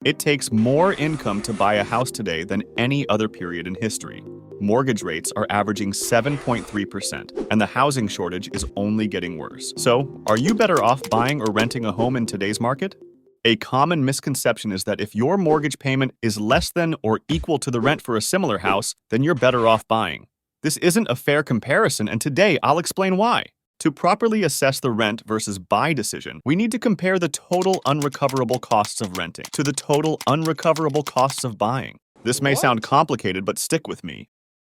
It takes more income to buy a house today than any other period in history. Mortgage rates are averaging 7.3%, and the housing shortage is only getting worse. So, are you better off buying or renting a home in today's market? A common misconception is that if your mortgage payment is less than or equal to the rent for a similar house, then you're better off buying. This isn't a fair comparison, and today I'll explain why. To properly assess the rent versus buy decision, we need to compare the total unrecoverable costs of renting to the total unrecoverable costs of buying. This may sound complicated, but stick with me.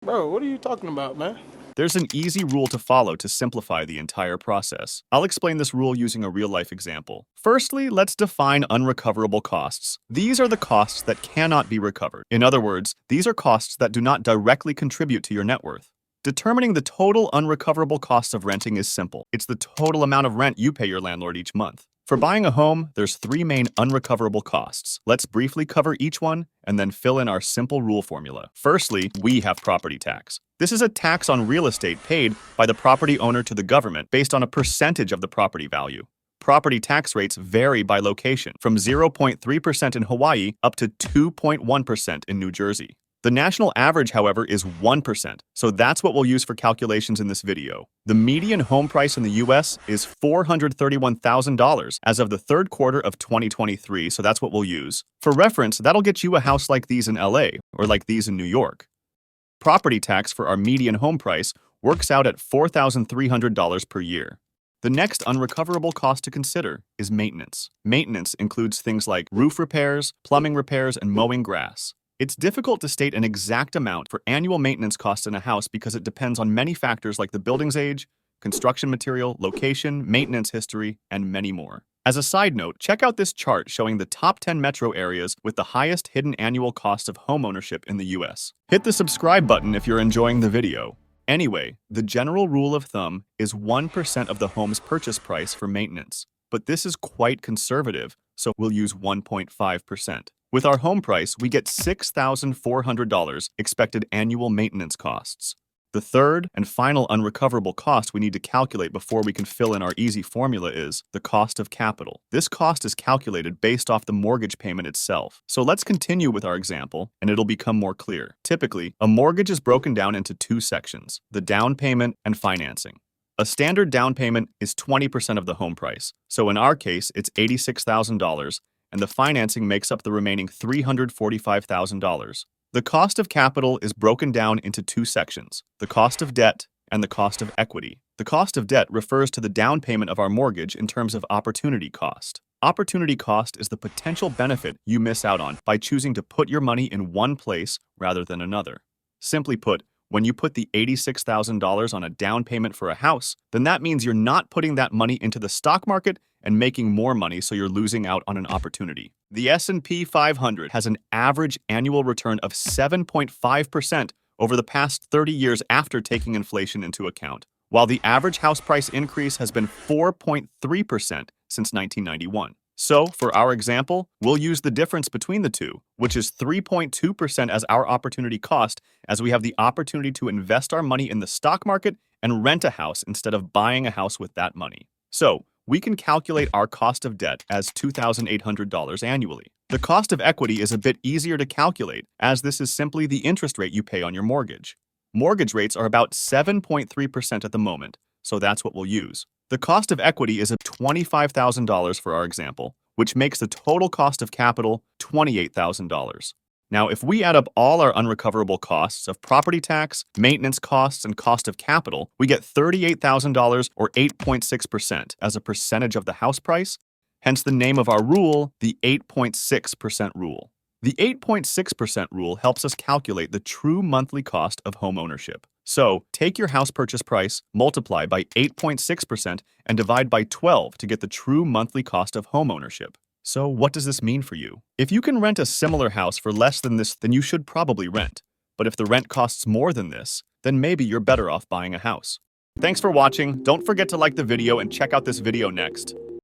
Bro, what are you talking about, man? There's an easy rule to follow to simplify the entire process. I'll explain this rule using a real-life example. Firstly, let's define unrecoverable costs. These are the costs that cannot be recovered. In other words, these are costs that do not directly contribute to your net worth. Determining the total unrecoverable costs of renting is simple. It's the total amount of rent you pay your landlord each month. For buying a home, there's three main unrecoverable costs. Let's briefly cover each one and then fill in our simple rule formula. Firstly, we have property tax. This is a tax on real estate paid by the property owner to the government based on a percentage of the property value. Property tax rates vary by location, from 0.3% in Hawaii up to 2.1% in New Jersey. The national average, however, is 1%, so that's what we'll use for calculations in this video. The median home price in the US is $431,000 as of the third quarter of 2023, so that's what we'll use. For reference, that'll get you a house like these in LA or like these in New York. Property tax for our median home price works out at $4,300 per year. The next unrecoverable cost to consider is maintenance. Maintenance includes things like roof repairs, plumbing repairs, and mowing grass. It's difficult to state an exact amount for annual maintenance costs in a house because it depends on many factors like the building's age, construction material, location, maintenance history, and many more. As a side note, check out this chart showing the top 10 metro areas with the highest hidden annual cost of homeownership in the US. Hit the subscribe button if you're enjoying the video. Anyway, the general rule of thumb is 1% of the home's purchase price for maintenance, but this is quite conservative, so we'll use 1.5%. With our home price, we get $6,400 expected annual maintenance costs. The third and final unrecoverable cost we need to calculate before we can fill in our easy formula is the cost of capital. This cost is calculated based off the mortgage payment itself. So let's continue with our example, and it'll become more clear. Typically, a mortgage is broken down into two sections: the down payment and financing. A standard down payment is 20% of the home price. So in our case, it's $86,000. And the financing makes up the remaining $345,000. The cost of capital is broken down into two sections: the cost of debt and the cost of equity. The cost of debt refers to the down payment of our mortgage in terms of opportunity cost. Opportunity cost is the potential benefit you miss out on by choosing to put your money in one place rather than another. Simply put, when you put the $86,000 on a down payment for a house, then that means you're not putting that money into the stock market and making more money, so you're losing out on an opportunity. The S&P 500 has an average annual return of 7.5% over the past 30 years after taking inflation into account, while the average house price increase has been 4.3% since 1991. So, for our example, we'll use the difference between the two, which is 3.2% as our opportunity cost, as we have the opportunity to invest our money in the stock market and rent a house instead of buying a house with that money. So, we can calculate our cost of debt as $2,800 annually. The cost of equity is a bit easier to calculate, as this is simply the interest rate you pay on your mortgage. Mortgage rates are about 7.3% at the moment, so that's what we'll use. The cost of equity is $25,000 for our example, which makes the total cost of capital $28,000. Now, if we add up all our unrecoverable costs of property tax, maintenance costs, and cost of capital, we get $38,000 or 8.6% as a percentage of the house price, hence the name of our rule, the 8.6% rule. The 8.6% rule helps us calculate the true monthly cost of home ownership. So, take your house purchase price, multiply by 8.6%, and divide by 12 to get the true monthly cost of home ownership. So, what does this mean for you? If you can rent a similar house for less than this, then you should probably rent. But if the rent costs more than this, then maybe you're better off buying a house. Thanks for watching. Don't forget to like the video and check out this video next.